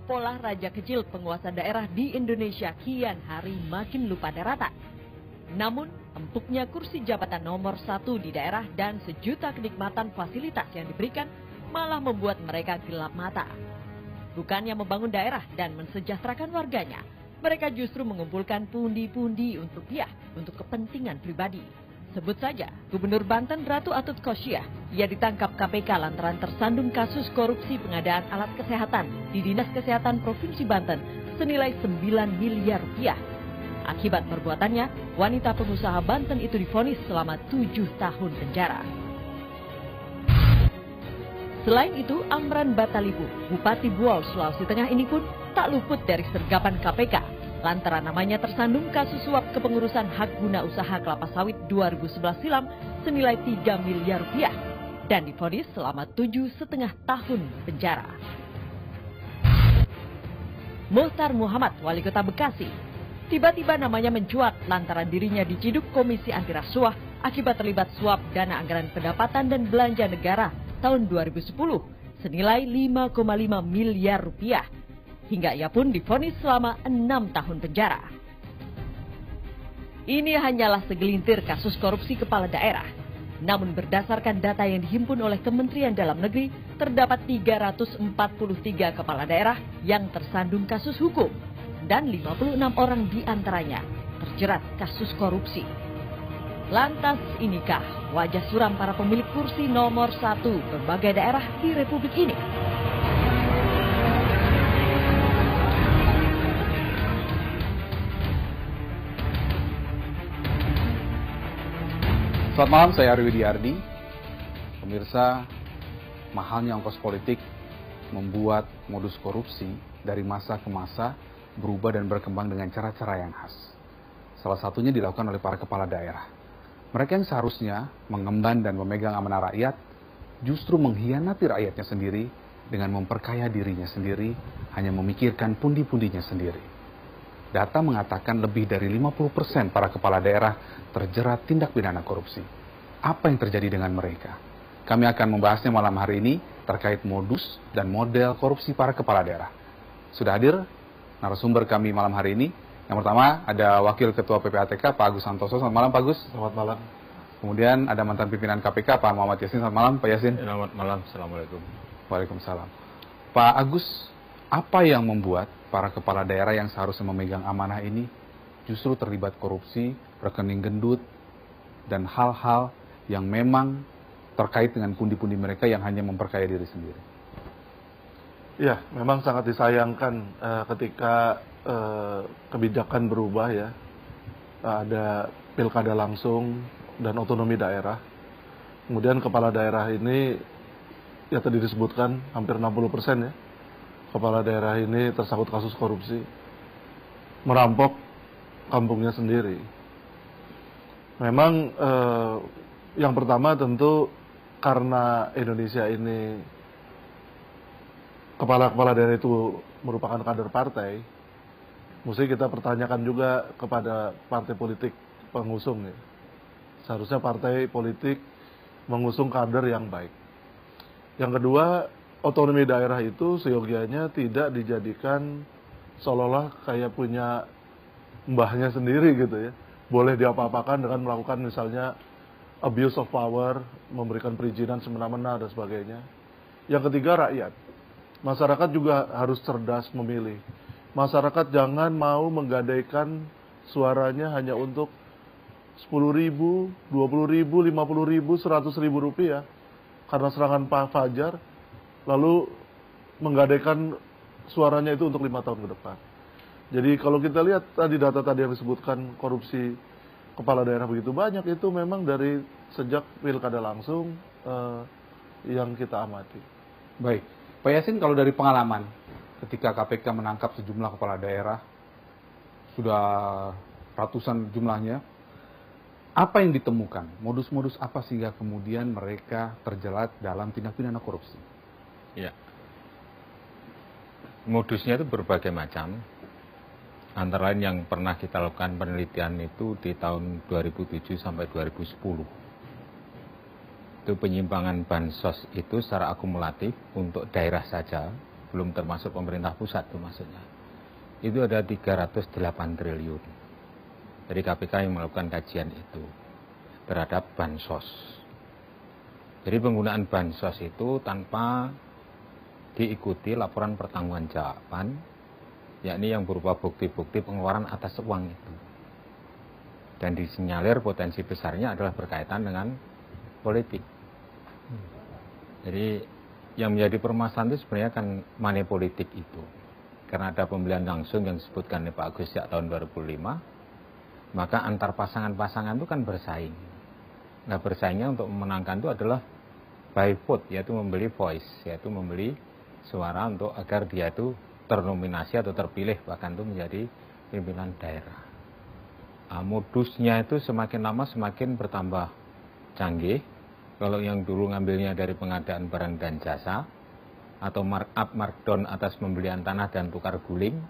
pola raja kecil penguasa daerah di Indonesia kian hari makin lupa daratan. Namun, empuknya kursi jabatan nomor 1 di daerah dan sejuta kenikmatan fasilitas yang diberikan malah membuat mereka gelap mata. Bukannya membangun daerah dan mensejahterakan warganya, mereka justru mengumpulkan pundi-pundi untuk kepentingan pribadi. Sebut saja, Gubernur Banten Ratu Atut Khosyah, ia ditangkap KPK lantaran tersandung kasus korupsi pengadaan alat kesehatan di Dinas Kesehatan Provinsi Banten senilai 9 miliar rupiah. Akibat perbuatannya, wanita pengusaha Banten itu divonis selama 7 tahun penjara. Selain itu, Amran Batalibu, Bupati Buol, Sulawesi Tengah ini pun tak luput dari sergapan KPK. Lantaran namanya tersandung kasus suap kepengurusan hak guna usaha kelapa sawit 2011 silam senilai 3 miliar rupiah dan divonis selama 7,5 tahun penjara. Muhtar Muhammad, Wali Kota Bekasi, tiba-tiba namanya mencuat lantaran dirinya diciduk Komisi Anti Rasuah akibat terlibat suap dana anggaran pendapatan dan belanja negara tahun 2010 senilai 5,5 miliar rupiah. Hingga ia pun divonis selama 6 tahun penjara. Ini hanyalah segelintir kasus korupsi kepala daerah. Namun berdasarkan data yang dihimpun oleh Kementerian Dalam Negeri, terdapat 343 kepala daerah yang tersandung kasus hukum. Dan 56 orang diantaranya terjerat kasus korupsi. Lantas inikah wajah suram para pemilik kursi nomor 1 berbagai daerah di Republik ini? Selamat malam, saya Arwi Diardi. Pemirsa, mahalnya ongkos politik membuat modus korupsi dari masa ke masa berubah dan berkembang dengan cara-cara yang khas. Salah satunya dilakukan oleh para kepala daerah. Mereka yang seharusnya mengemban dan memegang amanah rakyat, justru mengkhianati rakyatnya sendiri dengan memperkaya dirinya sendiri, hanya memikirkan pundi-pundinya sendiri. Data mengatakan lebih dari 50% para kepala daerah terjerat tindak pidana korupsi. Apa yang terjadi dengan mereka? Kami akan membahasnya malam hari ini terkait modus dan model korupsi para kepala daerah. Sudah hadir narasumber kami malam hari ini. Yang pertama ada Wakil Ketua PPATK Pak Agus Santoso. Selamat malam Pak Agus. Selamat malam. Kemudian ada mantan pimpinan KPK Pak Muhammad Yasin. Selamat malam Pak Yasin. Selamat malam. Assalamualaikum. Waalaikumsalam. Pak Agus, apa yang membuat para kepala daerah yang seharusnya memegang amanah ini justru terlibat korupsi, rekening gendut, dan hal-hal yang memang terkait dengan pundi-pundi mereka yang hanya memperkaya diri sendiri? Ya, memang sangat disayangkan ketika kebijakan berubah ya. Ada pilkada langsung dan otonomi daerah. Kemudian kepala daerah ini, ya tadi disebutkan hampir 60% ya. Kepala daerah ini tersangkut kasus korupsi, merampok kampungnya sendiri. Memang yang pertama tentu karena Indonesia ini kepala-kepala daerah itu merupakan kader partai, mesti kita pertanyakan juga kepada partai politik pengusung ya. Seharusnya partai politik mengusung kader yang baik. Yang kedua, otonomi daerah itu seyogianya tidak dijadikan seolah-olah kayak punya mbahnya sendiri gitu ya. Boleh diapa-apakan dengan melakukan misalnya abuse of power, memberikan perizinan semena-mena dan sebagainya. Yang ketiga, rakyat. Masyarakat juga harus cerdas memilih. Masyarakat jangan mau menggadaikan suaranya hanya untuk 10.000, 20.000, 50.000, 100.000 rupiah karena serangan Pak Fajar, lalu menggadaikan suaranya itu untuk 5 tahun ke depan. Jadi kalau kita lihat tadi data tadi yang disebutkan korupsi kepala daerah begitu banyak, itu memang dari sejak pilkada langsung yang kita amati. Baik, Pak Yasin, kalau dari pengalaman ketika KPK menangkap sejumlah kepala daerah, sudah ratusan jumlahnya, apa yang ditemukan? Modus-modus apa sehingga kemudian mereka terjerat dalam tindak pidana korupsi? Ya, modusnya itu berbagai macam. Antara lain yang pernah kita lakukan penelitian itu di tahun 2007 sampai 2010. Itu penyimpangan bansos itu secara akumulatif untuk daerah saja belum termasuk pemerintah pusat itu maksudnya. Itu ada 308 triliun. Dari KPK yang melakukan kajian itu terhadap bansos. Jadi penggunaan bansos itu tanpa diikuti laporan pertanggungjawaban, yakni yang berupa bukti-bukti pengeluaran atas uang itu. Dan disinyalir potensi besarnya adalah berkaitan dengan politik. Jadi yang menjadi permasalahan itu sebenarnya kan money politik itu. Karena ada pembelian langsung yang disebutkan oleh Pak Agus sejak tahun 2005, maka antar pasangan-pasangan itu kan bersaing. Nah, bersaingnya untuk memenangkan itu adalah by vote, yaitu membeli voice, yaitu membeli suara untuk agar dia itu ternominasi atau terpilih bahkan itu menjadi pimpinan daerah. Modusnya itu semakin lama semakin bertambah canggih. Kalau yang dulu ngambilnya dari pengadaan barang dan jasa atau markup markdown atas pembelian tanah dan tukar guling,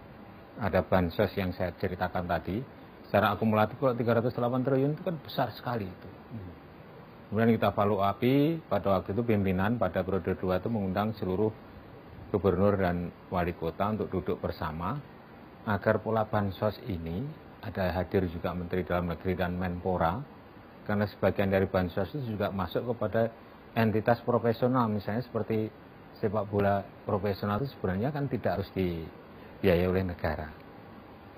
ada bansos yang saya ceritakan tadi, secara akumulatif kalau 308 triliun itu kan besar sekali itu. Kemudian kita follow up pada waktu itu pimpinan pada periode 2 itu mengundang seluruh gubernur dan wali kota untuk duduk bersama agar pola bansos ini, ada hadir juga Menteri Dalam Negeri dan Menpora, karena sebagian dari bansos itu juga masuk kepada entitas profesional, misalnya seperti sepak bola profesional itu sebenarnya kan tidak harus dibiayai oleh negara.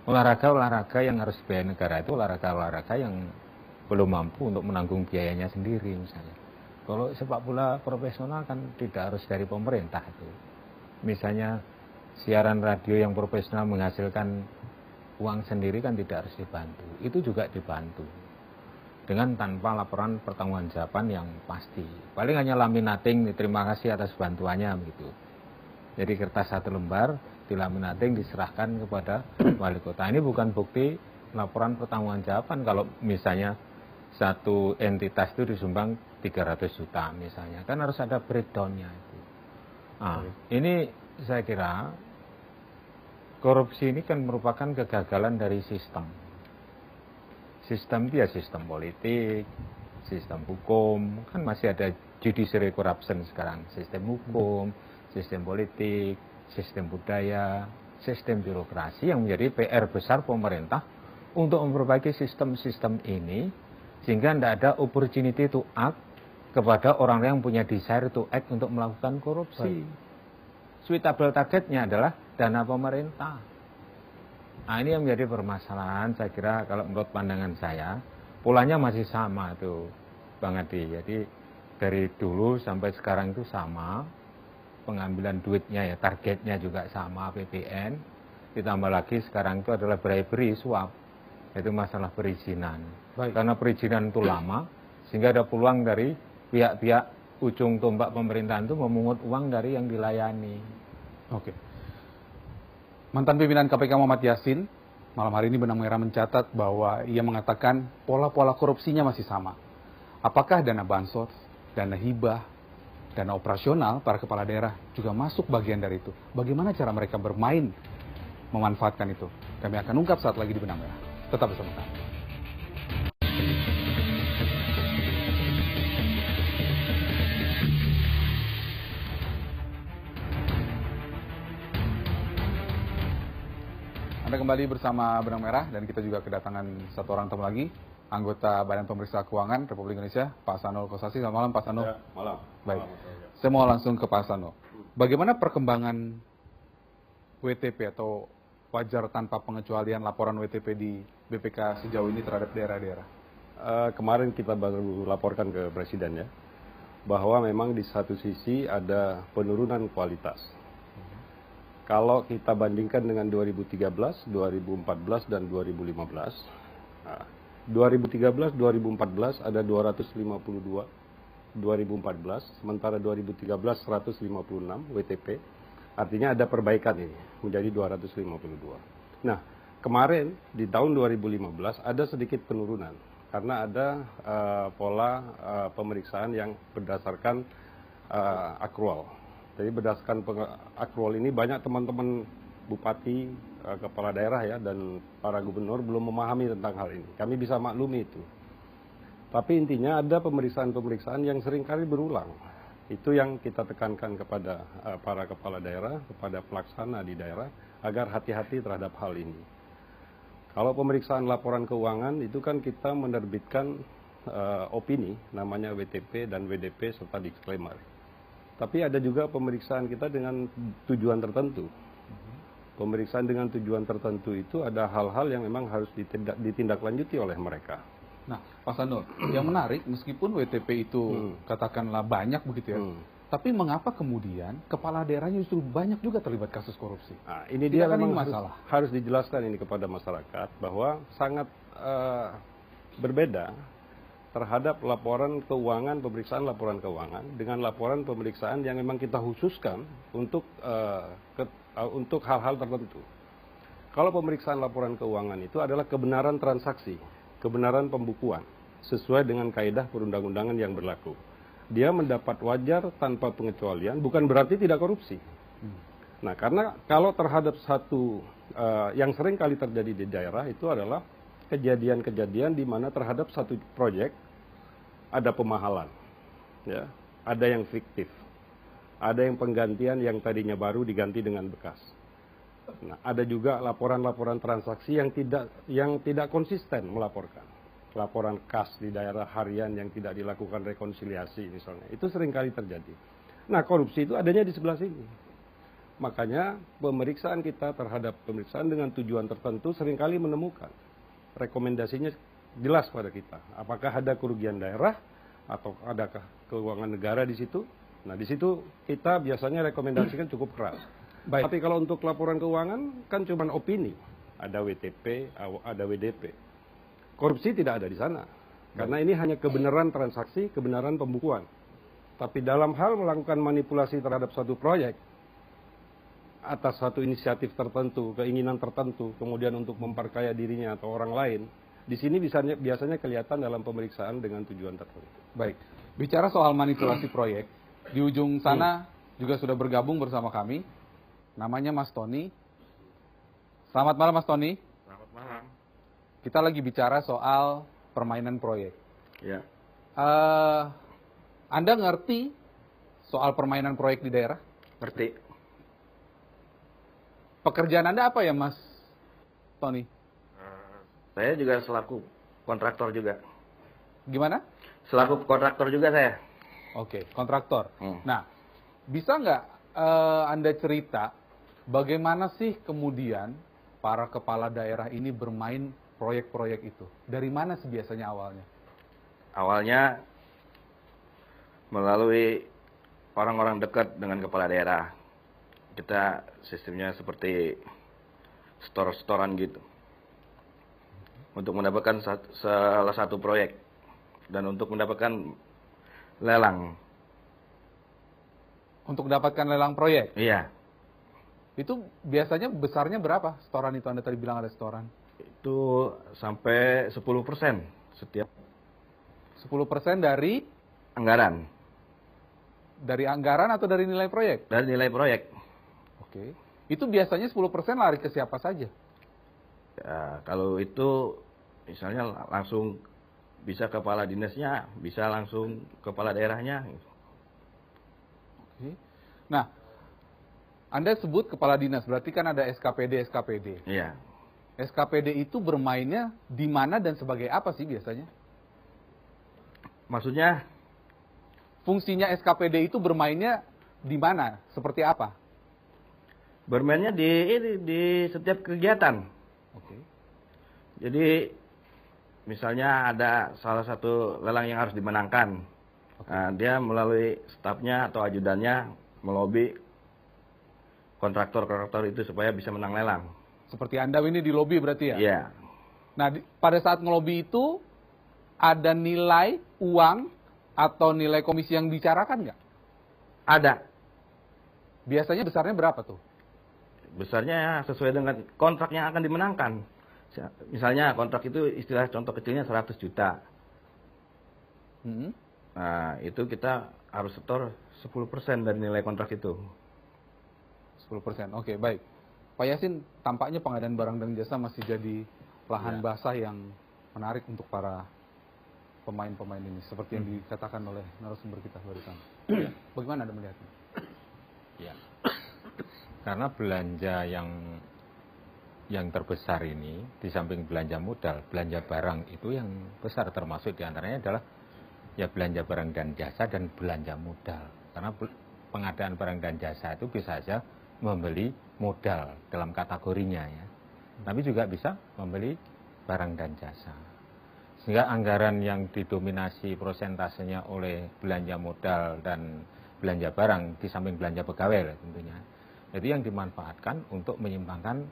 Olahraga yang harus dibiayai negara itu olahraga yang belum mampu untuk menanggung biayanya sendiri misalnya. Kalau sepak bola profesional kan tidak harus dari pemerintah itu. Misalnya siaran radio yang profesional menghasilkan uang sendiri kan tidak harus dibantu. Itu juga dibantu dengan tanpa laporan pertanggungjawaban yang pasti. Paling hanya laminating, terima kasih atas bantuannya begitu. Jadi kertas 1 lembar dilaminating diserahkan kepada wali kota. Ini bukan bukti laporan pertanggungjawaban kalau misalnya satu entitas itu disumbang 300 juta misalnya, kan harus ada breakdown-nya itu. Nah, ini saya kira korupsi ini kan merupakan kegagalan dari sistem. Sistem dia sistem politik, sistem hukum, kan masih ada judiciary corruption sekarang, sistem hukum, sistem politik, sistem budaya, sistem birokrasi yang menjadi PR besar pemerintah untuk memperbaiki sistem-sistem ini sehingga tidak ada opportunity to act kepada orang yang punya desire to act untuk melakukan korupsi. Suitable targetnya adalah dana pemerintah. Nah, ini yang menjadi permasalahan saya kira kalau menurut pandangan saya, polanya masih sama tuh Bang Adi. Jadi dari dulu sampai sekarang itu sama, pengambilan duitnya ya targetnya juga sama APBN, ditambah lagi sekarang itu adalah bribery, suap, itu masalah perizinan. Karena perizinan itu lama, sehingga ada peluang dari pihak-pihak ujung tombak pemerintahan itu memungut uang dari yang dilayani. Oke. Mantan pimpinan KPK Muhammad Yassin malam hari ini benang merah mencatat bahwa ia mengatakan pola-pola korupsinya masih sama. Apakah dana bansos, dana hibah, dana operasional para kepala daerah juga masuk bagian dari itu? Bagaimana cara mereka bermain memanfaatkan itu? Kami akan ungkap saat lagi di benang merah. Tetap bersama kami. Anda kembali bersama Benang Merah dan kita juga kedatangan satu orang tamu lagi, anggota Badan Pemeriksa Keuangan Republik Indonesia, Pak Sanul Kossasi. Selamat malam Pak Sanul. Ya, malam. Baik. Malam. Saya mau langsung ke Pak Sanul. Bagaimana perkembangan WTP atau wajar tanpa pengecualian laporan WTP di BPK sejauh ini terhadap daerah-daerah? Kemarin kita baru laporkan ke Presiden ya, bahwa memang di satu sisi ada penurunan kualitas. Kalau kita bandingkan dengan 2013, 2014, dan 2015, nah, 2013, 2014 ada 252, 2014, sementara 2013 156 WTP, artinya ada perbaikan ini, menjadi 252. Nah, kemarin di tahun 2015 ada sedikit penurunan, karena ada pola pemeriksaan yang berdasarkan akrual. Jadi berdasarkan akrual ini banyak teman-teman bupati, kepala daerah ya, dan para gubernur belum memahami tentang hal ini. Kami bisa maklumi itu. Tapi intinya ada pemeriksaan-pemeriksaan yang seringkali berulang. Itu yang kita tekankan kepada para kepala daerah, kepada pelaksana di daerah, agar hati-hati terhadap hal ini. Kalau pemeriksaan laporan keuangan, itu kan kita menerbitkan opini, namanya WTP dan WDP serta disclaimer. Tapi ada juga pemeriksaan kita dengan tujuan tertentu. Pemeriksaan dengan tujuan tertentu itu ada hal-hal yang memang harus ditindaklanjuti oleh mereka. Nah, Pak Sanul, yang menarik meskipun WTP itu katakanlah banyak begitu ya, tapi mengapa kemudian kepala daerahnya justru banyak juga terlibat kasus korupsi? Nah, ini dia memang masalah. Harus dijelaskan ini kepada masyarakat bahwa sangat berbeda terhadap laporan keuangan, pemeriksaan laporan keuangan dengan laporan pemeriksaan yang memang kita khususkan untuk hal-hal tertentu. Kalau pemeriksaan laporan keuangan itu adalah kebenaran transaksi, kebenaran pembukuan, sesuai dengan kaidah perundang-undangan yang berlaku. Dia mendapat wajar tanpa pengecualian, bukan berarti tidak korupsi. Nah, karena kalau terhadap satu yang sering kali terjadi di daerah itu adalah kejadian-kejadian di mana terhadap satu proyek ada pemahalan, ya, ada yang fiktif, ada yang penggantian yang tadinya baru diganti dengan bekas. Nah, ada juga laporan-laporan transaksi yang tidak konsisten melaporkan. Laporan kas di daerah harian yang tidak dilakukan rekonsiliasi misalnya. Itu seringkali terjadi. Nah, korupsi itu adanya di sebelah sini. Makanya pemeriksaan kita terhadap pemeriksaan dengan tujuan tertentu seringkali menemukan rekomendasinya jelas pada kita. Apakah ada kerugian daerah atau adakah keuangan negara di situ? Nah, di situ kita biasanya rekomendasikan cukup keras. Baik. Tapi kalau untuk laporan keuangan kan cuma opini. Ada WTP, ada WDP. Korupsi tidak ada di sana. Karena ini hanya kebenaran transaksi, kebenaran pembukuan. Tapi dalam hal melakukan manipulasi terhadap suatu proyek, atas satu inisiatif tertentu, keinginan tertentu, kemudian untuk memperkaya dirinya atau orang lain, di sini biasanya kelihatan dalam pemeriksaan dengan tujuan tertentu. Baik, bicara soal manipulasi proyek, di ujung sana juga sudah bergabung bersama kami, namanya Mas Tony. Selamat malam Mas Tony. Selamat malam. Kita lagi bicara soal permainan proyek. Ya. Anda ngerti soal permainan proyek di daerah? Ngerti. Pekerjaan Anda apa ya Mas Tony? Saya juga selaku kontraktor juga. Gimana? Selaku kontraktor juga saya. Oke, kontraktor. Nah, bisa nggak Anda cerita bagaimana sih kemudian para kepala daerah ini bermain proyek-proyek itu? Dari mana sih biasanya awalnya? Awalnya melalui orang-orang dekat dengan kepala daerah. Kita sistemnya seperti store-storan gitu. Untuk mendapatkan salah satu proyek. Dan untuk mendapatkan lelang. Untuk mendapatkan lelang proyek? Iya. Itu biasanya besarnya berapa setoran itu? Anda tadi bilang ada setoran. Itu sampai 10% setiap. 10% dari? Anggaran. Dari anggaran atau dari nilai proyek? Dari nilai proyek. Oke. Itu biasanya 10% lari ke siapa saja? Ya, kalau itu misalnya langsung bisa kepala dinasnya, bisa langsung kepala daerahnya. Oke. Nah, Anda sebut kepala dinas, berarti kan ada SKPD. Iya. SKPD itu bermainnya di mana dan sebagai apa sih biasanya? Maksudnya? Fungsinya SKPD itu bermainnya di mana? Seperti apa? Bermainnya di setiap kegiatan. Oke. Jadi misalnya ada salah satu lelang yang harus dimenangkan. Nah, dia melalui stafnya atau ajudannya melobi kontraktor itu supaya bisa menang lelang. Seperti Anda ini di lobi berarti ya? Iya. Nah, pada saat ngelobi itu ada nilai uang atau nilai komisi yang bicarakan nggak? Ada. Biasanya besarnya berapa tuh? Besarnya sesuai dengan kontrak yang akan dimenangkan. Misalnya kontrak itu istilah contoh kecilnya 100 juta. Nah, itu kita harus setor 10% dari nilai kontrak itu. 10%, oke, baik. Pak Yasin, tampaknya pengadaan barang dan jasa masih jadi lahan basah yang menarik untuk para pemain-pemain ini seperti yang dikatakan oleh narasumber kita barusan. Bagaimana Anda melihatnya? Ya. Karena belanja yang terbesar ini di samping belanja modal, belanja barang itu yang besar, termasuk diantaranya adalah ya belanja barang dan jasa dan belanja modal. Karena pengadaan barang dan jasa itu bisa saja membeli modal dalam kategorinya ya, tapi juga bisa membeli barang dan jasa. Sehingga anggaran yang didominasi prosentasenya oleh belanja modal dan belanja barang di samping belanja pegawai lah tentunya, itu yang dimanfaatkan untuk menyimpangkan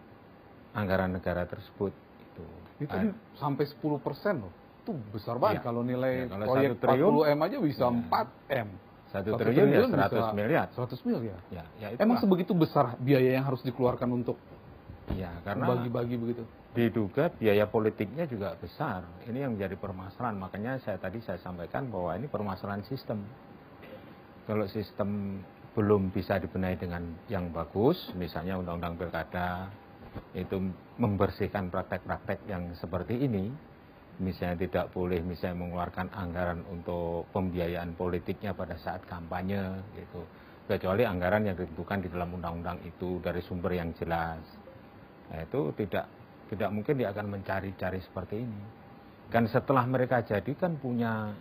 anggaran negara tersebut. Itu sampai 10% loh. Itu besar banget kalau nilai kalau proyek 1 triliun 40M aja bisa 4M. 1 triliun ya 100 miliar. 100 miliar. Ya Emang sebegitu besar biaya yang harus dikeluarkan untuk karena bagi-bagi begitu? Diduga biaya politiknya juga besar. Ini yang menjadi permasalahan. Makanya saya sampaikan bahwa ini permasalahan sistem. Kalau sistem belum bisa dibenahi dengan yang bagus, misalnya undang-undang pilkada itu membersihkan praktek-praktek yang seperti ini, misalnya tidak boleh misalnya mengeluarkan anggaran untuk pembiayaan politiknya pada saat kampanye gitu, kecuali anggaran yang ditentukan di dalam undang-undang itu dari sumber yang jelas. Nah, itu tidak mungkin dia akan mencari-cari seperti ini. Kan setelah mereka jadi kan punya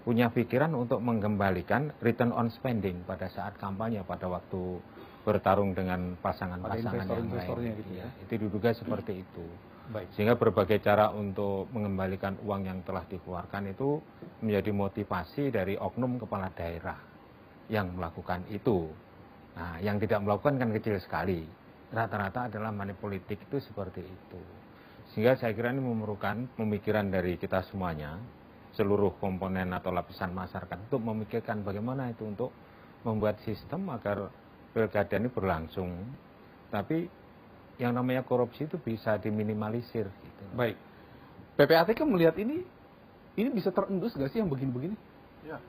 pikiran untuk mengembalikan return on spending pada saat kampanye, pada waktu bertarung dengan pasangan-pasangan yang lain. Gitu ya. Itu diduga seperti itu. Baik. Sehingga berbagai cara untuk mengembalikan uang yang telah dikeluarkan itu menjadi motivasi dari oknum kepala daerah yang melakukan itu. Nah, yang tidak melakukan kan kecil sekali. Rata-rata adalah money politik itu seperti itu. Sehingga saya kira ini memerlukan pemikiran dari kita semuanya, seluruh komponen atau lapisan masyarakat, untuk memikirkan bagaimana itu untuk membuat sistem agar pilkada ini berlangsung. Tapi yang namanya korupsi itu bisa diminimalisir. Gitu. Baik. PPATK melihat ini bisa terendus nggak sih yang begini-begini? Ya.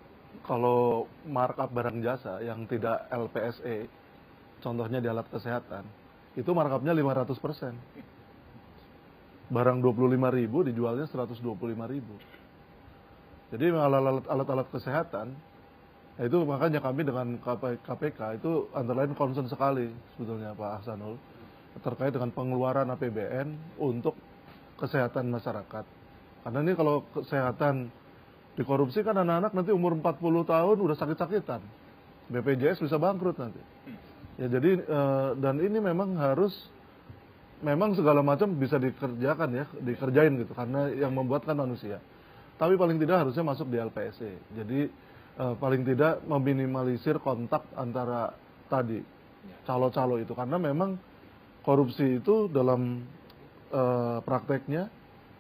Kalau markup barang jasa yang tidak LPSE, contohnya di alat kesehatan, itu markupnya 500%. Barang 25.000 dijualnya 125.000. Jadi alat-alat kesehatan, itu makanya kami dengan KPK itu antara lain concern sekali sebetulnya Pak Ahsanul terkait dengan pengeluaran APBN untuk kesehatan masyarakat. Karena ini kalau kesehatan dikorupsi kan anak-anak nanti umur 40 tahun udah sakit-sakitan. BPJS bisa bangkrut nanti. Ya jadi dan ini memang segala macam bisa dikerjain gitu karena yang membuat kan manusia. Tapi paling tidak harusnya masuk di LPSE. Jadi paling tidak meminimalisir kontak antara tadi calo-calo itu karena memang korupsi itu dalam prakteknya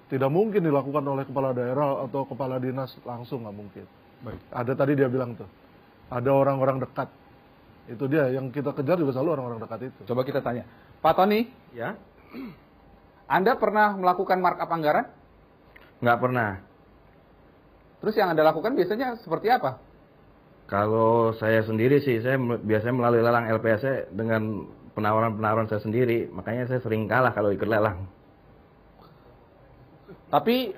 tidak mungkin dilakukan oleh kepala daerah atau kepala dinas langsung, nggak mungkin. Baik. Ada tadi dia bilang tuh, ada orang-orang dekat. Itu dia yang kita kejar juga selalu orang-orang dekat itu. Coba kita tanya, Pak Tony, Ya, Anda pernah melakukan markup anggaran? nggak pernah. Terus yang Anda lakukan biasanya seperti apa? Kalau saya sendiri sih, saya biasanya melalui lelang LPSE dengan penawaran-penawaran saya sendiri. Makanya saya sering kalah kalau ikut lelang. Tapi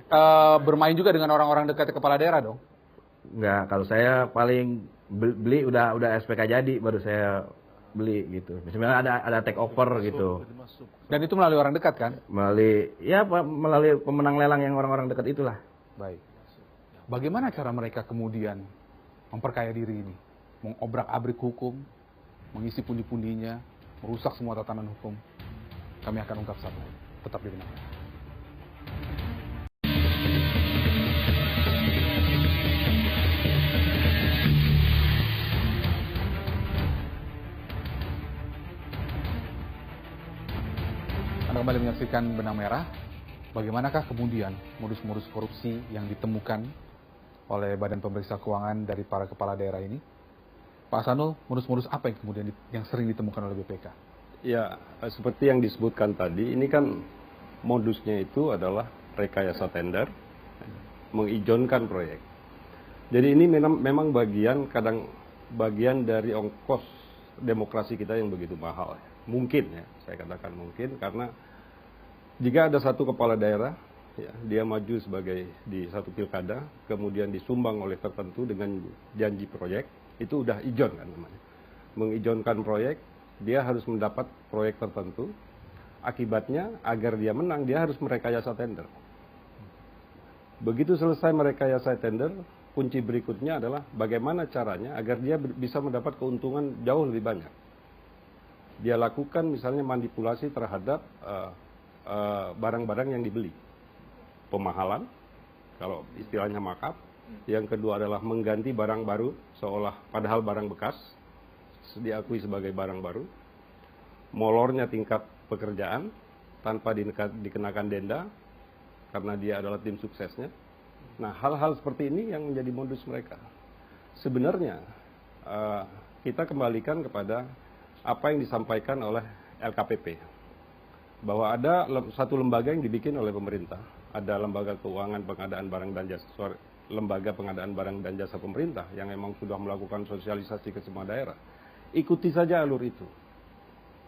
bermain juga dengan orang-orang dekat kepala daerah dong? Nggak, kalau saya paling beli udah SPK jadi baru saya beli gitu. Misalnya ada take over gitu. Dan itu melalui orang dekat kan? Melalui pemenang lelang yang orang-orang dekat itulah. Baik. Bagaimana cara mereka kemudian memperkaya diri ini? Mengobrak-abrik hukum, mengisi pundi-pundinya, merusak semua tatanan hukum. Kami akan ungkap satu. Tetap di Benang Merah. Anda kembali menyaksikan Benang Merah. Bagaimanakah kemudian modus-modus korupsi yang ditemukan oleh Badan Pemeriksa Keuangan dari para kepala daerah ini? Pak Ahsanul, modus-modus apa yang kemudian yang sering ditemukan oleh BPK? Ya, seperti yang disebutkan tadi, ini kan modusnya itu adalah rekayasa tender, mengijonkan proyek. Jadi ini memang bagian dari ongkos demokrasi kita yang begitu mahal. Mungkin ya, saya katakan mungkin karena jika ada satu kepala daerah ya, dia maju sebagai di satu pilkada, kemudian disumbang oleh tertentu dengan janji proyek, itu udah ijon kan namanya. Mengijonkan proyek, dia harus mendapat proyek tertentu, akibatnya agar dia menang, dia harus merekayasa tender. Begitu selesai merekayasa tender, kunci berikutnya adalah bagaimana caranya agar dia bisa mendapat keuntungan jauh lebih banyak. Dia lakukan misalnya manipulasi terhadap barang-barang yang dibeli. Pemahalan, kalau istilahnya markup. Yang kedua adalah mengganti barang baru, padahal barang bekas, diakui sebagai barang baru. Molornya tingkat pekerjaan, tanpa dikenakan denda, karena dia adalah tim suksesnya. Nah, hal-hal seperti ini yang menjadi modus mereka. Sebenarnya, kita kembalikan kepada apa yang disampaikan oleh LKPP. Bahwa ada satu lembaga yang dibikin oleh pemerintah. Ada lembaga keuangan pengadaan barang dan jasa, lembaga pengadaan barang dan jasa pemerintah yang memang sudah melakukan sosialisasi ke semua daerah. Ikuti saja alur itu.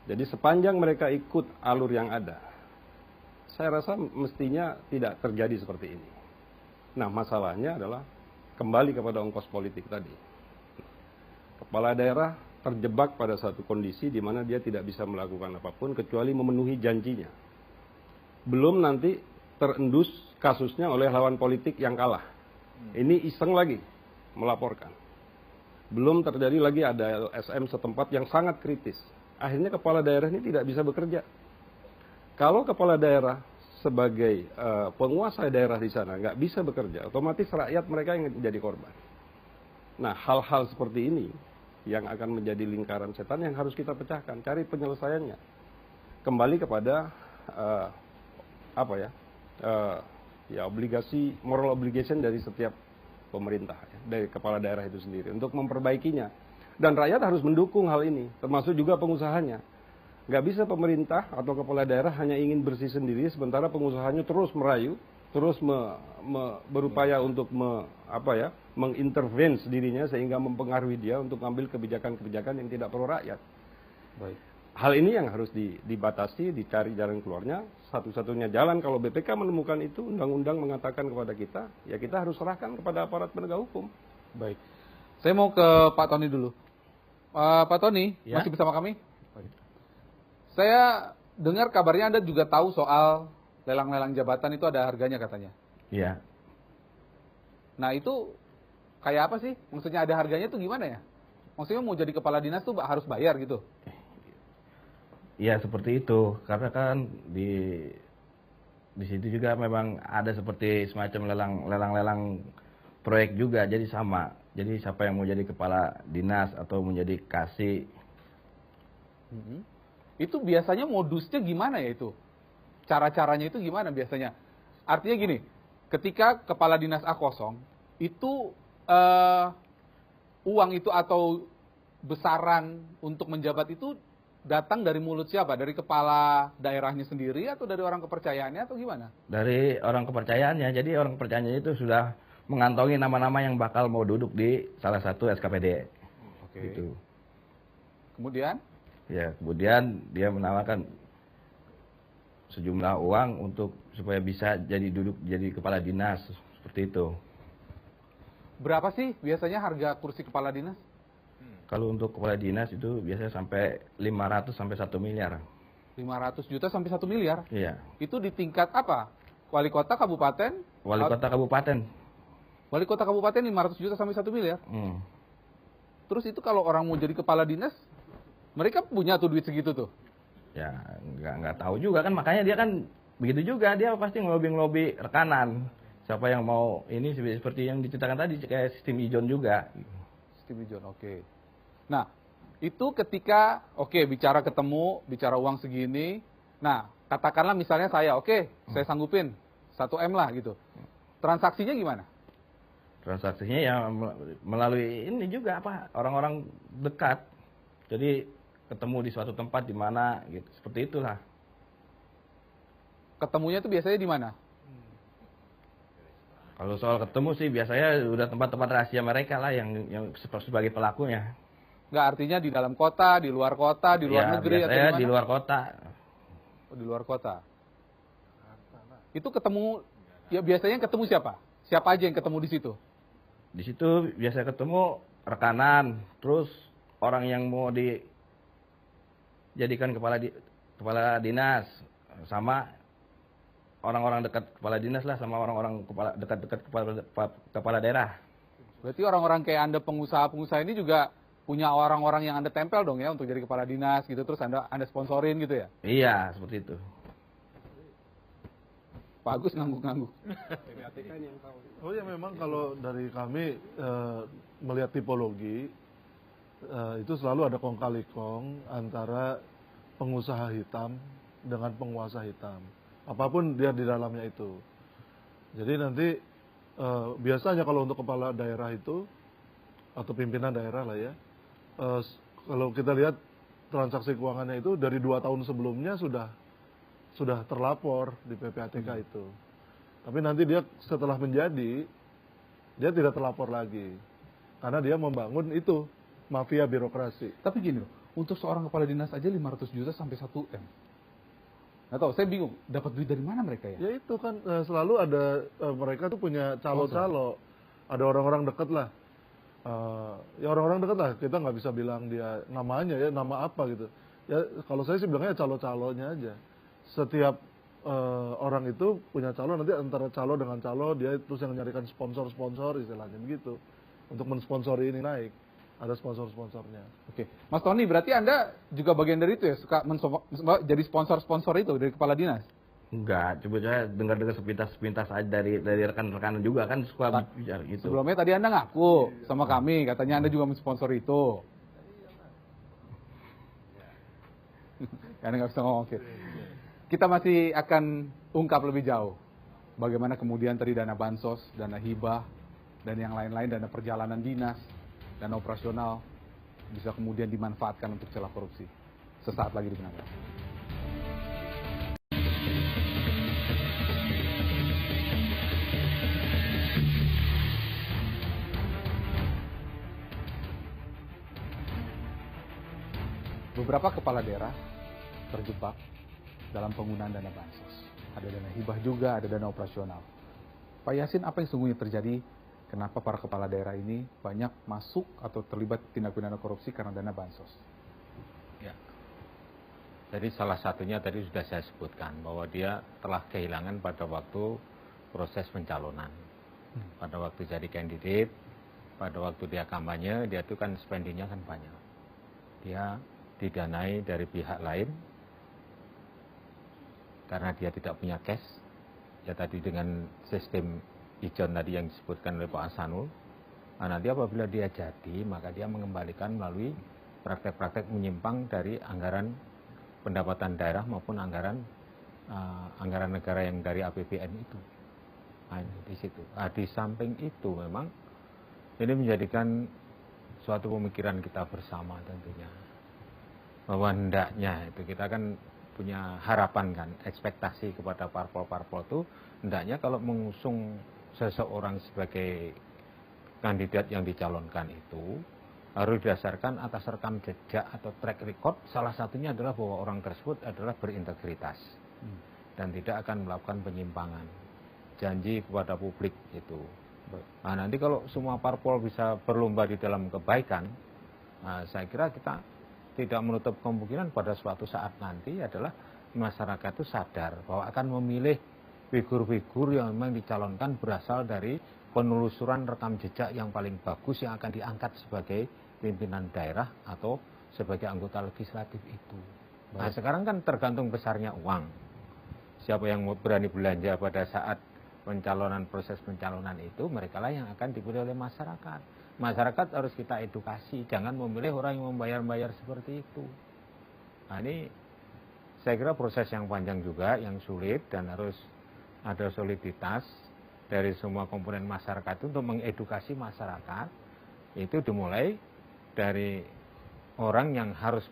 Jadi sepanjang mereka ikut alur yang ada, saya rasa mestinya tidak terjadi seperti ini. Nah, masalahnya adalah kembali kepada ongkos politik tadi. Kepala daerah terjebak pada satu kondisi di mana dia tidak bisa melakukan apapun kecuali memenuhi janjinya. Belum nanti terendus kasusnya oleh lawan politik yang kalah. Ini iseng lagi melaporkan. Belum terjadi lagi ada LSM setempat yang sangat kritis. Akhirnya kepala daerah ini tidak bisa bekerja. Kalau kepala daerah sebagai penguasa daerah di sana nggak bisa bekerja, otomatis rakyat mereka yang jadi korban. Nah, hal-hal seperti ini yang akan menjadi lingkaran setan yang harus kita pecahkan, cari penyelesaiannya. Kembali kepada obligasi, moral obligation dari setiap pemerintah, dari kepala daerah itu sendiri untuk memperbaikinya. Dan rakyat harus mendukung hal ini, termasuk juga pengusahanya. Nggak bisa pemerintah atau kepala daerah hanya ingin bersih sendiri, sementara pengusahanya terus merayu, terus berupaya untuk mengintervene dirinya sehingga mempengaruhi dia untuk mengambil kebijakan-kebijakan yang tidak pro rakyat. Baik. Hal ini yang harus dibatasi, dicari jalan keluarnya. Satu-satunya jalan kalau BPK menemukan itu, undang-undang mengatakan kepada kita, ya kita harus serahkan kepada aparat penegak hukum. Baik. Saya mau ke Pak Tony dulu. Pak Tony, Ya? masih bersama kami? Saya dengar kabarnya Anda juga tahu soal lelang-lelang jabatan itu ada harganya katanya. Iya. Nah, itu kayak apa sih? Maksudnya ada harganya itu gimana ya? Maksudnya mau jadi kepala dinas tuh harus bayar gitu? Iya, seperti itu. Karena kan di situ juga memang ada seperti semacam lelang-lelang proyek juga, jadi sama. Jadi siapa yang mau jadi kepala dinas atau menjadi kasih. Itu biasanya modusnya gimana ya itu? Cara-caranya itu gimana biasanya? Artinya gini, ketika kepala dinas A kosong, itu uang itu atau besaran untuk menjabat itu datang dari mulut siapa? Dari kepala daerahnya sendiri atau dari orang kepercayaannya atau gimana? Dari orang kepercayaannya. Jadi orang kepercayaannya itu sudah mengantongi nama-nama yang bakal mau duduk di salah satu SKPD. Oke. Gitu. Kemudian? Ya, kemudian dia menawarkan sejumlah uang untuk supaya bisa duduk jadi kepala dinas seperti itu. Berapa sih biasanya harga kursi kepala dinas? Kalau untuk kepala dinas itu biasanya sampai 500 sampai 1 miliar. 500 juta sampai 1 miliar? Iya. Itu di tingkat apa? Wali kota kabupaten? Wali kota kabupaten. Wali kota kabupaten 500 juta sampai 1 miliar? Terus itu kalau orang mau jadi kepala dinas, mereka punya tuh duit segitu tuh? Ya, nggak tahu juga kan, makanya dia kan begitu juga, dia pasti ngelobi rekanan. Siapa yang mau ini seperti yang diceritakan tadi, kayak sistem ijon juga. Sistem ijon, oke. Nah, itu ketika, bicara ketemu, bicara uang segini, nah, katakanlah misalnya saya, saya sanggupin 1M lah gitu. Transaksinya gimana? Transaksinya ya melalui ini juga orang-orang dekat. Jadi ketemu di suatu tempat di mana gitu, seperti itulah. Ketemunya itu biasanya di mana? Kalau soal ketemu sih biasanya udah tempat-tempat rahasia mereka lah yang sebagai pelakunya. Nggak, artinya di dalam kota, di luar kota, di luar negeri atau di mana? Di luar kota. Oh, di luar kota. Itu ketemu Ya biasanya ketemu siapa? Siapa aja yang ketemu di situ? Di situ biasa ketemu rekanan, terus orang yang mau dijadikan kepala dinas, sama orang-orang dekat kepala dinas lah, sama orang-orang dekat kepala daerah. Berarti orang-orang kayak Anda pengusaha-pengusaha ini juga punya orang-orang yang Anda tempel dong ya untuk jadi kepala dinas gitu, terus Anda sponsorin gitu ya? Iya, seperti itu. Pak Agus ngangguk-ngangguk. Oh ya, memang kalau dari kami melihat tipologi itu selalu ada kong kali kong antara pengusaha hitam dengan penguasa hitam. Apapun dia di dalamnya itu. Jadi nanti biasanya kalau untuk kepala daerah itu atau pimpinan daerah lah ya, kalau kita lihat transaksi keuangannya itu dari 2 tahun sebelumnya sudah terlapor di PPATK itu. Tapi nanti dia setelah menjadi, dia tidak terlapor lagi. Karena dia membangun itu, mafia birokrasi. Tapi gini loh, untuk seorang kepala dinas aja 500 juta sampai 1 M. Nggak tahu, saya bingung, dapat duit dari mana mereka ya? Ya itu kan selalu ada, mereka tuh punya calo-calo. Ada orang-orang dekat lah. Ya orang-orang dekat lah, kita nggak bisa bilang dia namanya ya, nama apa gitu. Ya kalau saya sih bilangnya calo-calonya aja. Setiap orang itu punya calo, nanti antara calo dengan calo dia terus yang nyarikan sponsor-sponsor istilahnya begitu untuk mensponsori ini naik, ada sponsor-sponsornya. Oke, Mas Tony, berarti Anda juga bagian dari itu ya, suka jadi sponsor-sponsor itu dari kepala dinas? Enggak, coba saya dengar-dengar sepintas-sepintas aja dari rekan-rekan juga kan suka bicara gitu. Sebelumnya tadi Anda ngaku sama kami, katanya Anda juga mensponsor itu. Karena nggak bisa ngomong. Kita masih akan ungkap lebih jauh bagaimana kemudian tadi dana bansos, dana hibah, dan yang lain-lain, dana perjalanan dinas, dana operasional bisa kemudian dimanfaatkan untuk celah korupsi. Sesaat lagi di Penanggal. Beberapa kepala daerah terjebak dalam penggunaan dana bansos. Ada dana hibah juga, ada dana operasional. Pak Yasin, apa yang sesungguhnya terjadi? Kenapa para kepala daerah ini banyak masuk atau terlibat tindak pidana korupsi karena dana bansos? Ya. Jadi salah satunya tadi sudah saya sebutkan bahwa dia telah kehilangan pada waktu proses pencalonan. Pada waktu jadi kandidat, pada waktu dia kampanye, dia itu kan spendingnya kan banyak. Dia didanai dari pihak lain karena dia tidak punya cash, ya tadi dengan sistem ijon tadi yang disebutkan oleh Pak Hasanul. Nah, nanti apabila dia jadi, maka dia mengembalikan melalui praktek-praktek menyimpang dari anggaran pendapatan daerah maupun anggaran negara yang dari APBN itu. Nah, di situ. Nah, di samping itu memang ini menjadikan suatu pemikiran kita bersama tentunya, bahwa hendaknya itu kita kan punya harapan kan, ekspektasi kepada parpol-parpol itu hendaknya kalau mengusung seseorang sebagai kandidat yang dicalonkan itu harus didasarkan atas rekam jejak atau track record. Salah satunya adalah bahwa orang tersebut adalah berintegritas dan tidak akan melakukan penyimpangan, janji kepada publik itu. Nah, nanti kalau semua parpol bisa berlomba di dalam kebaikan, nah, saya kira kita tidak menutup kemungkinan pada suatu saat nanti adalah masyarakat itu sadar bahwa akan memilih figur-figur yang memang dicalonkan berasal dari penelusuran rekam jejak yang paling bagus yang akan diangkat sebagai pimpinan daerah atau sebagai anggota legislatif itu. Nah, sekarang kan tergantung besarnya uang. Siapa yang berani belanja pada saat pencalonan, proses pencalonan itu, mereka lah yang akan dipilih oleh masyarakat. Masyarakat harus kita edukasi, jangan memilih orang yang membayar-bayar seperti itu. Nah, ini saya kira proses yang panjang juga, yang sulit, dan harus ada soliditas dari semua komponen masyarakat untuk mengedukasi masyarakat. Itu dimulai dari orang yang harus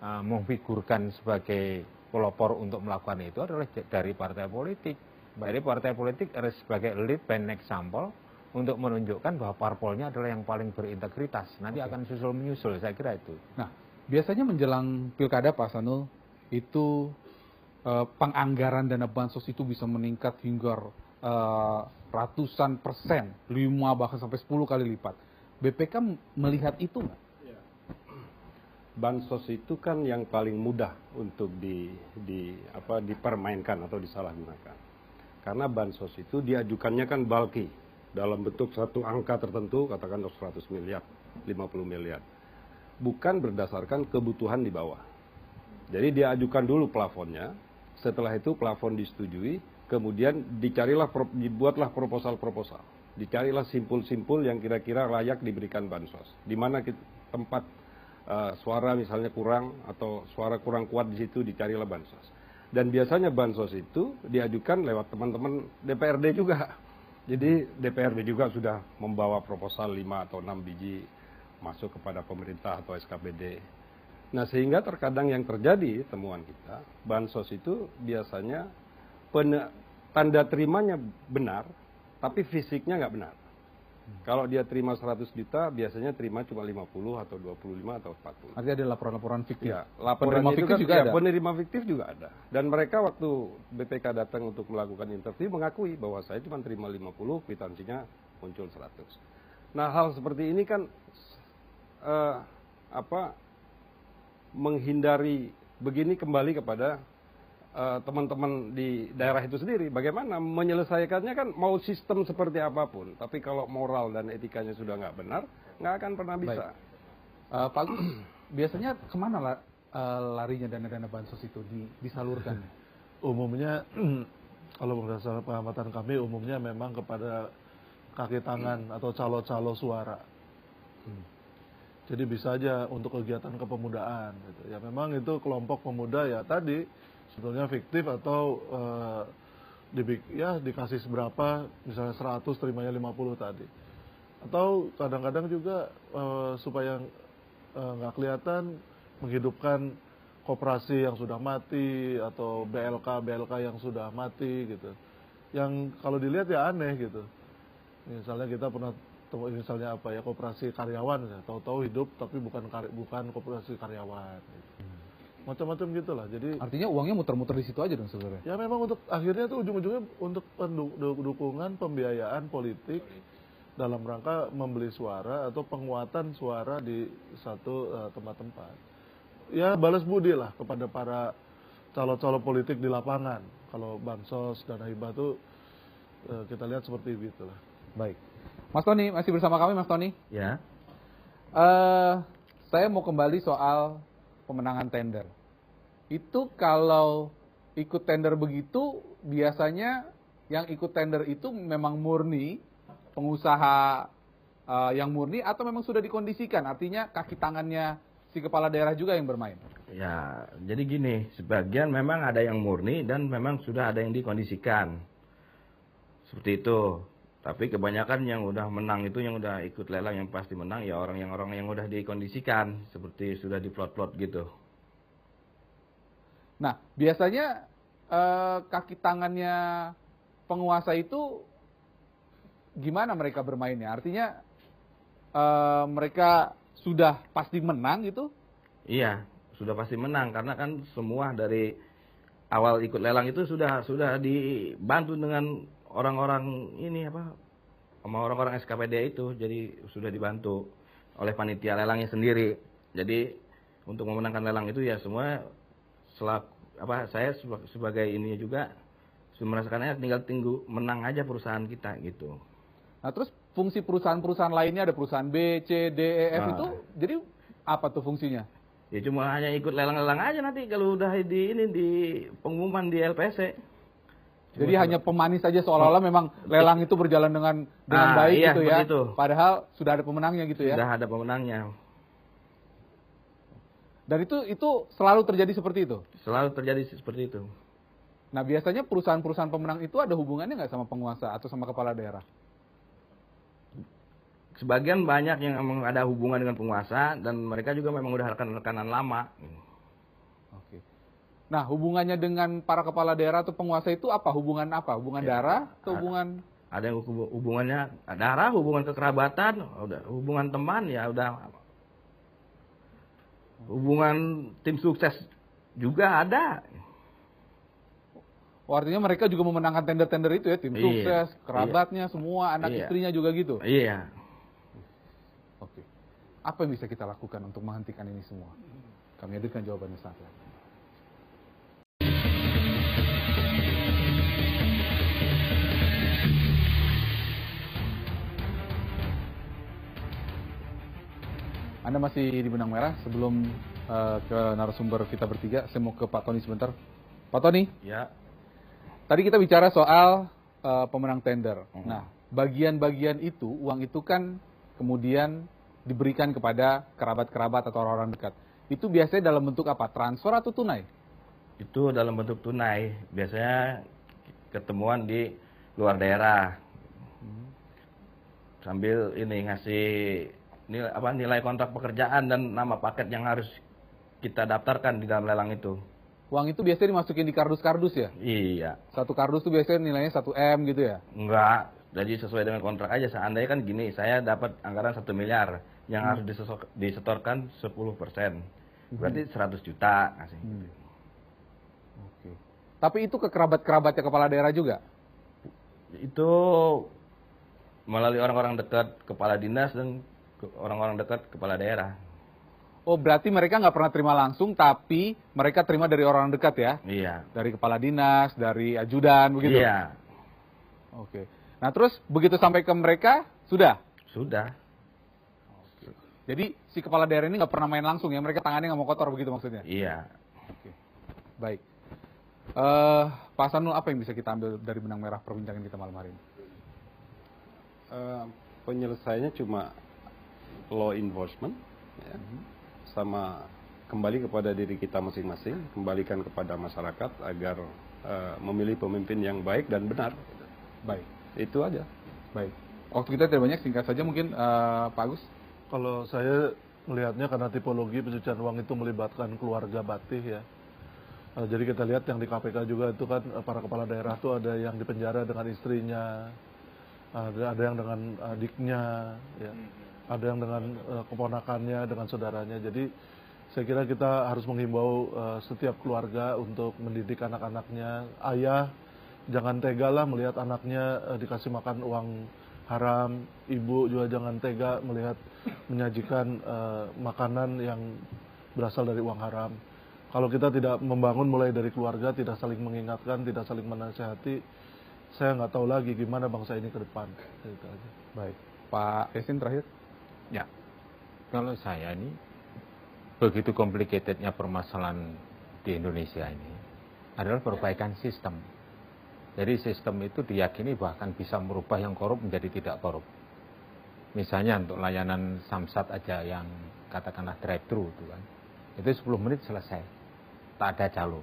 memfigurkan sebagai pelopor untuk melakukan itu adalah dari partai politik. Jadi partai politik harus sebagai lead by example untuk menunjukkan bahwa parpolnya adalah yang paling berintegritas. Nanti akan susul menyusul, saya kira itu. Nah, biasanya menjelang pilkada Pak Hasanul, itu penganggaran dana bansos itu bisa meningkat hingga ratusan persen, 5 bahkan sampai 10 kali lipat. BPK melihat itu nggak? Bansos itu kan yang paling mudah untuk dipermainkan atau disalahgunakan. Karena bansos itu diajukannya kan bulky, dalam bentuk satu angka tertentu, katakan 100 miliar, 50 miliar. Bukan berdasarkan kebutuhan di bawah. Jadi diajukan dulu plafonnya, setelah itu plafon disetujui, kemudian dibuatlah proposal-proposal. Dicarilah simpul-simpul yang kira-kira layak diberikan bansos. Di mana tempat suara misalnya kurang atau suara kurang kuat di situ, dicarilah bansos. Dan biasanya bansos itu diajukan lewat teman-teman DPRD juga. Jadi DPRD juga sudah membawa proposal 5 atau 6 biji masuk kepada pemerintah atau SKPD. Nah, sehingga terkadang yang terjadi temuan kita, bansos itu biasanya tanda terimanya benar, tapi fisiknya nggak benar. Kalau dia terima 100 juta, biasanya terima cuma 50 atau 25 atau 40. Artinya ada laporan-laporan fiktif. Ya, laporan fiktif juga ada. Penerima fiktif juga ada. Dan mereka waktu BPK datang untuk melakukan interview mengakui bahwa saya cuma terima 50, kwitansinya muncul 100. Nah, hal seperti ini kan menghindari begini kembali kepada teman-teman di daerah itu sendiri. Bagaimana menyelesaikannya kan mau sistem seperti apapun, tapi kalau moral dan etikanya sudah nggak benar, nggak akan pernah bisa. Pak Agus, biasanya kemana larinya dana-dana bansos itu disalurkan? Umumnya, kalau berdasarkan pengamatan kami, umumnya memang kepada kaki tangan atau calo-calo suara. Jadi bisa aja untuk kegiatan kepemudaan. Gitu. Ya memang itu kelompok pemuda ya tadi sebetulnya fiktif atau dikasih seberapa, misalnya 100 terimanya 50 tadi. Atau kadang-kadang juga supaya nggak kelihatan menghidupkan koperasi yang sudah mati atau BLK yang sudah mati gitu. Yang kalau dilihat ya aneh gitu. Misalnya kita pernah misalnya koperasi karyawan ya, tahu-tahu hidup tapi bukan koperasi karyawan gitu. Macam-macam gitulah. Jadi artinya uangnya muter-muter di situ aja dong sebenarnya. Ya memang untuk akhirnya tuh ujung-ujungnya untuk dukungan pembiayaan politik dalam rangka membeli suara atau penguatan suara di satu tempat-tempat. Ya balas budi lah kepada para calon-calon politik di lapangan. Kalau bansos dana hibah tuh kita lihat seperti itu lah. Baik. Mas Tony, masih bersama kami Mas Tony? Ya. Saya mau kembali soal pemenangan tender. Itu kalau ikut tender begitu, biasanya yang ikut tender itu memang murni, pengusaha yang murni atau memang sudah dikondisikan? Artinya kaki tangannya si kepala daerah juga yang bermain? Ya, jadi gini, sebagian memang ada yang murni dan memang sudah ada yang dikondisikan. Seperti itu. Tapi kebanyakan yang udah menang itu, yang udah ikut lelang yang pasti menang ya orang yang udah dikondisikan, seperti sudah diplot-plot gitu. Nah, biasanya kaki tangannya penguasa itu gimana mereka bermainnya? Artinya mereka sudah pasti menang gitu? Iya, sudah pasti menang karena kan semua dari awal ikut lelang itu sudah dibantu dengan orang-orang ini sama orang-orang SKPD itu, jadi sudah dibantu oleh panitia lelangnya sendiri. Jadi untuk memenangkan lelang itu ya semua saya sebagai ini juga merasakannya tinggal menang aja perusahaan kita gitu. Nah terus fungsi perusahaan-perusahaan lainnya ada perusahaan B, C, D, E, F itu jadi apa tuh fungsinya? Ya cuma hanya ikut lelang-lelang aja nanti kalau udah di pengumuman di LPC. Jadi hanya pemanis saja seolah-olah memang lelang itu berjalan dengan baik iya, gitu ya. Itu. Padahal sudah ada pemenangnya gitu ya. Sudah ada pemenangnya. Dan itu selalu terjadi seperti itu? Selalu terjadi seperti itu. Nah biasanya perusahaan-perusahaan pemenang itu ada hubungannya nggak sama penguasa atau sama kepala daerah? Sebagian banyak yang memang ada hubungan dengan penguasa dan mereka juga memang udah rekanan lama. Oke. Nah hubungannya dengan para kepala daerah atau penguasa itu apa? Hubungan apa? Hubungan darah atau hubungan? Ada yang hubungannya darah, hubungan kekerabatan, hubungan teman ya udah. Hubungan tim sukses juga ada. Oh, artinya mereka juga memenangkan tender-tender itu ya, tim sukses, kerabatnya, semua, anak istrinya juga gitu? Iya. Oke. Apa yang bisa kita lakukan untuk menghentikan ini semua? Kami hadirkan jawabannya saat lagi. Anda masih di Benang Merah. Sebelum ke narasumber kita bertiga, saya mau ke Pak Tony sebentar. Pak Tony, Ya. tadi kita bicara soal pemenang tender. Nah, bagian-bagian itu, uang itu kan kemudian diberikan kepada kerabat-kerabat atau orang-orang dekat. Itu biasanya dalam bentuk apa? Transfer atau tunai? Itu dalam bentuk tunai. Biasanya ketemuan di luar daerah. Sambil ini ngasih nilai kontrak pekerjaan dan nama paket yang harus kita daftarkan di dalam lelang itu. Uang itu biasanya dimasukin di kardus-kardus ya? Iya. Satu kardus itu biasanya nilainya 1 M gitu ya? Enggak. Jadi sesuai dengan kontrak aja. Seandainya kan gini, saya dapat anggaran 1 miliar yang harus disetorkan 10%. Berarti 100 juta kasih. Oke. Tapi itu ke kerabat-kerabatnya kepala daerah juga? Itu melalui orang-orang dekat kepala dinas dan orang-orang dekat kepala daerah. Oh, berarti mereka nggak pernah terima langsung, tapi mereka terima dari orang dekat ya? Iya. Dari kepala dinas, dari ajudan, begitu? Iya. Oke. Nah, terus begitu sampai ke mereka, sudah? Sudah. Jadi, si kepala daerah ini nggak pernah main langsung ya? Mereka tangannya nggak mau kotor, begitu maksudnya? Iya. Oke. Baik. Pak Sanul, apa yang bisa kita ambil dari Benang Merah perbincangan kita malam hari ini? Penyelesaiannya cuma law enforcement, ya, sama kembali kepada diri kita masing-masing, kembalikan kepada masyarakat agar memilih pemimpin yang baik dan benar. Baik. Itu aja. Baik. Waktu kita tidak banyak, singkat saja mungkin Pak Agus. Kalau saya melihatnya karena tipologi pencucian uang itu melibatkan keluarga Batih ya. Jadi kita lihat yang di KPK juga itu kan para kepala daerah itu ada yang dipenjara dengan istrinya, ada yang dengan adiknya, ya, ada yang dengan keponakannya, dengan saudaranya. Jadi saya kira kita harus menghimbau setiap keluarga untuk mendidik anak-anaknya. Ayah jangan tega lah melihat anaknya dikasih makan uang haram, ibu juga jangan tega melihat menyajikan makanan yang berasal dari uang haram. Kalau kita tidak membangun mulai dari keluarga, tidak saling mengingatkan, tidak saling menasihati, saya nggak tahu lagi gimana bangsa ini ke depan. Itu aja. Baik. Pak Yasin terakhir. Ya, kalau saya ini begitu complicatednya permasalahan di Indonesia ini adalah perbaikan sistem. Jadi sistem itu diyakini bahkan bisa merubah yang korup menjadi tidak korup. Misalnya untuk layanan Samsat aja yang katakanlah drive-thru itu kan, itu 10 menit selesai, tak ada calo.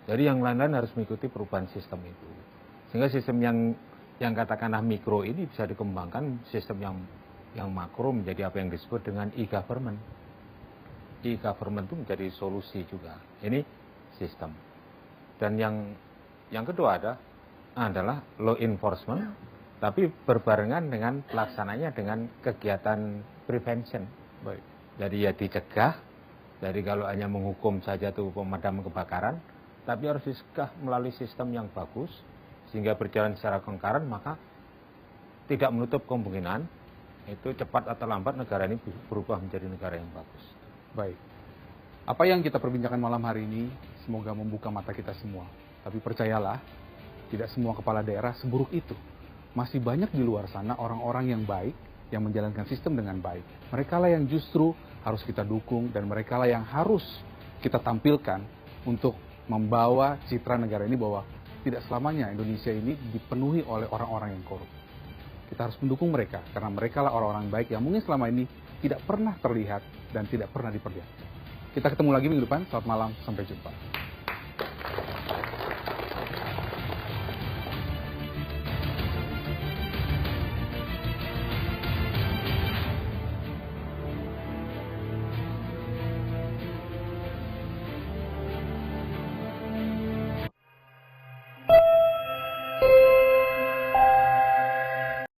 Jadi yang lain-lain harus mengikuti perubahan sistem itu. Sehingga sistem yang katakanlah mikro ini bisa dikembangkan sistem yang makro menjadi apa yang disebut dengan e-government. E-government itu menjadi solusi juga. Ini sistem. Dan yang kedua adalah law enforcement, tapi berbarengan dengan pelaksananya dengan kegiatan prevention. Baik. Jadi ya dicegah, dari kalau hanya menghukum saja tuh pemadam kebakaran, tapi harus dicegah melalui sistem yang bagus, sehingga berjalan secara concurrent, maka tidak menutup kemungkinan itu cepat atau lambat negara ini berubah menjadi negara yang bagus. Baik. Apa yang kita perbincangkan malam hari ini semoga membuka mata kita semua. Tapi percayalah, tidak semua kepala daerah seburuk itu. Masih banyak di luar sana orang-orang yang baik, yang menjalankan sistem dengan baik. Mereka lah yang justru harus kita dukung dan mereka lah yang harus kita tampilkan untuk membawa citra negara ini bahwa tidak selamanya Indonesia ini dipenuhi oleh orang-orang yang korup. Kita harus mendukung mereka karena mereka lah orang-orang baik yang mungkin selama ini tidak pernah terlihat dan tidak pernah diperlihatkan. Kita ketemu lagi minggu depan. Selamat malam, sampai jumpa.